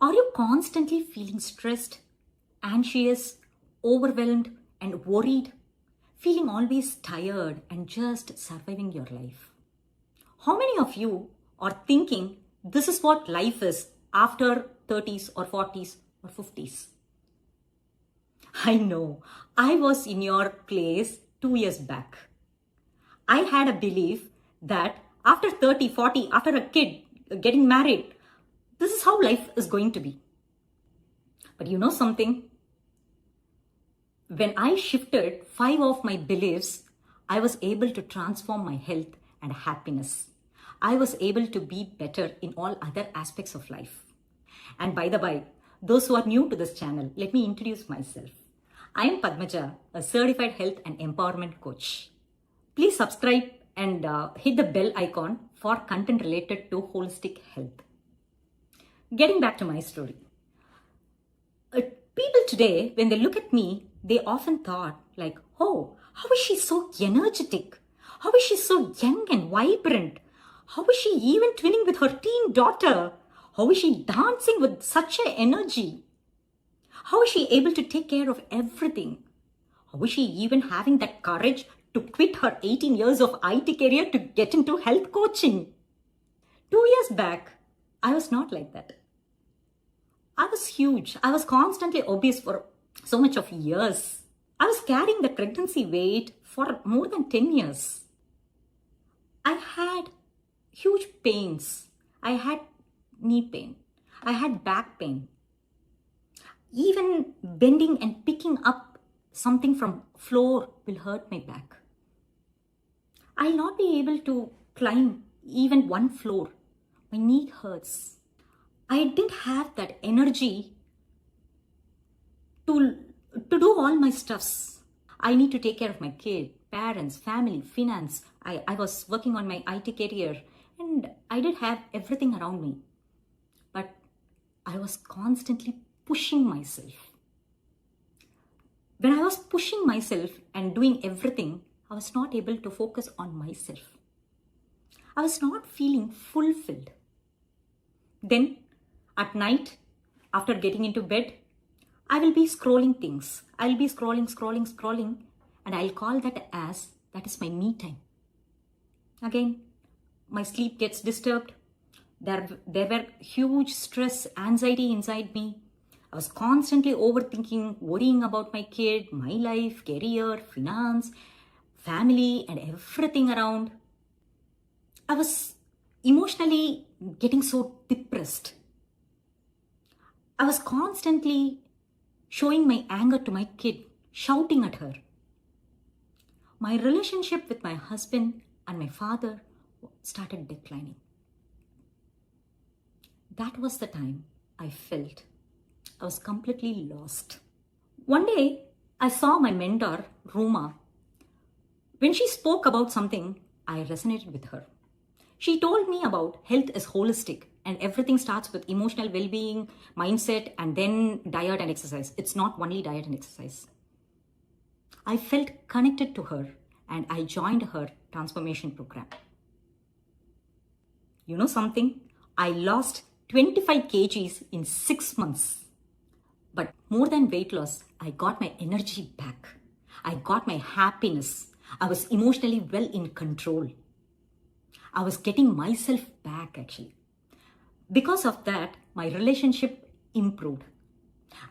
Are you constantly feeling stressed, anxious, overwhelmed, and worried? Feeling always tired and just surviving your life? How many of you are thinking this is what life is after 30s or 40s or 50s? I know, I was in your place 2 years back. I had a belief that after 30, 40, after a kid, getting married, this is how life is going to be. But you know something? When I shifted 5 of my beliefs, I was able to transform my health and happiness. I was able to be better in all other aspects of life. And by the way, those who are new to this channel, let me introduce myself. I am Padmaja, a certified health and empowerment coach. Please subscribe and hit the bell icon for content related to holistic health. Getting back to my story. People today, when they look at me, they often thought like, oh, how is she so energetic? How is she so young and vibrant? How is she even twinning with her teen daughter? How is she dancing with such an energy? How is she able to take care of everything? How is she even having that courage to quit her 18 years of IT career to get into health coaching? 2 years back, I was not like that. I was huge. I was constantly obese for so much of years. I was carrying the pregnancy weight for more than 10 years. I had huge pains. I had knee pain. I had back pain. Even bending and picking up something from floor will hurt my back. I'll not be able to climb even one floor. My knee hurts. I didn't have that energy to do all my stuffs. I need to take care of my kid, parents, family, finance. I was working on my IT career and I did have everything around me. But I was constantly pushing myself. When I was pushing myself and doing everything, I was not able to focus on myself. I was not feeling fulfilled. Then at night, after getting into bed, I will be scrolling things. I'll be scrolling, and I'll call that is my me time. Again, my sleep gets disturbed. There were huge stress, anxiety inside me. I was constantly overthinking, worrying about my kid, my life, career, finance, family, and everything around. I was emotionally getting so depressed. I was constantly showing my anger to my kid, shouting at her. My relationship with my husband and my father started declining. That was the time I felt I was completely lost. One day, I saw my mentor, Ruma. When she spoke about something, I resonated with her. She told me about health is holistic and everything starts with emotional well-being, mindset, and then diet and exercise. It's not only diet and exercise. I felt connected to her and I joined her transformation program. You know something? I lost 25 kgs in 6 months. But more than weight loss, I got my energy back. I got my happiness. I was emotionally well in control. I was getting myself back actually. Because of that, my relationship improved.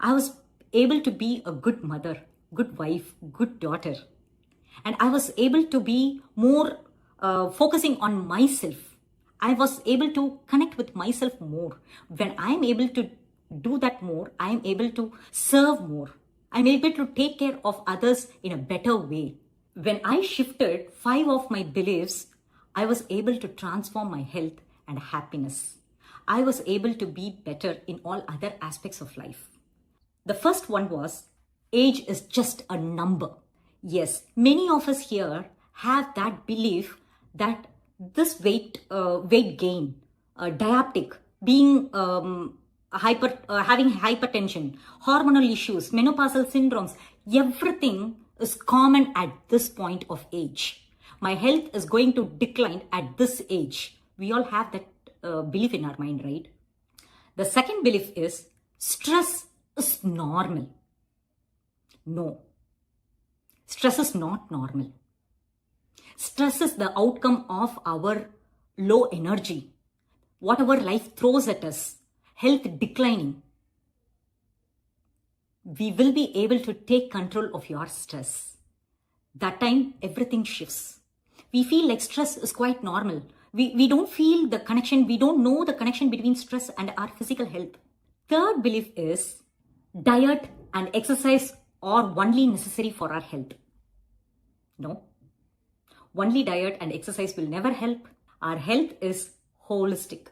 I was able to be a good mother, good wife, good daughter. And I was able to be more focusing on myself. I was able to connect with myself more. When I'm able to do that more, I'm able to serve more. I'm able to take care of others in a better way. When I shifted 5 of my beliefs, I was able to transform my health and happiness. I was able to be better in all other aspects of life. The first one was, age is just a number. Yes, many of us here have that belief that this weight gain, diabetic, being having hypertension, hormonal issues, menopausal syndromes, everything is common at this point of age. My health is going to decline at this age. We all have that belief in our mind, right? The second belief is stress is normal. No, stress is not normal. Stress is the outcome of our low energy. Whatever life throws at us, health declining, we will be able to take control of your stress. That time, everything shifts. We feel like stress is quite normal. We don't feel the connection. We don't know the connection between stress and our physical health. Third belief is diet and exercise are only necessary for our health. No. Only diet and exercise will never help. Our health is holistic.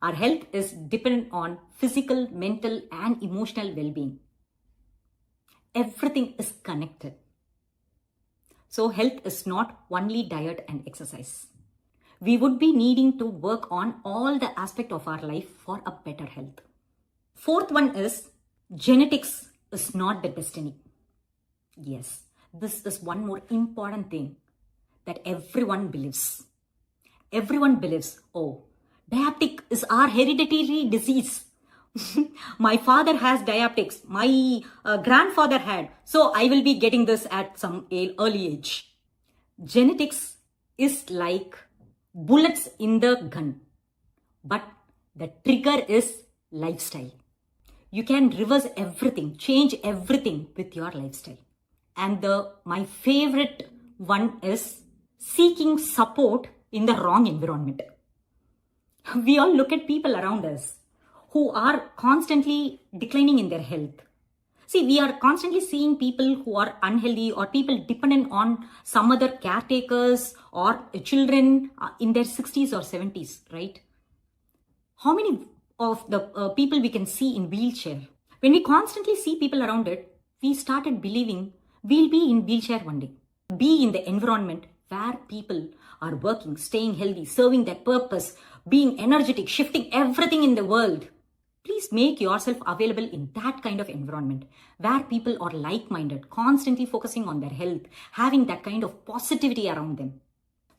Our health is dependent on physical, mental, and emotional well-being. Everything is connected. So health is not only diet and exercise. We would be needing to work on all the aspects of our life for a better health. Fourth one is genetics is not the destiny. Yes, this is one more important thing that everyone believes. Everyone believes, oh, diabetic is our hereditary disease. My father has diabetics. My grandfather had. So I will be getting this at some early age. Genetics is like bullets in the gun. But the trigger is lifestyle. You can reverse everything, change everything with your lifestyle. And my favorite one is seeking support in the wrong environment. We all look at people around us who are constantly declining in their health. See, we are constantly seeing people who are unhealthy or people dependent on some other caretakers or children in their 60s or 70s, right? How many of the people we can see in wheelchair? When we constantly see people around it, we started believing we'll be in wheelchair one day. Be in the environment where people are working, staying healthy, serving their purpose, being energetic, shifting everything in the world. Please make yourself available in that kind of environment where people are like-minded, constantly focusing on their health, having that kind of positivity around them.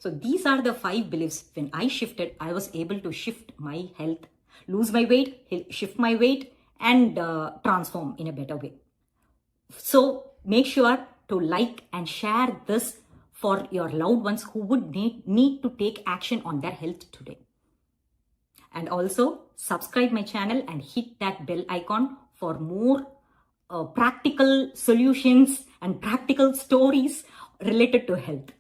So these are the 5 beliefs. When I shifted, I was able to shift my health, lose my weight, shift my weight, and transform in a better way. So make sure to like and share this for your loved ones who would need to take action on their health today. And also subscribe my channel and hit that bell icon for more practical solutions and practical stories related to health.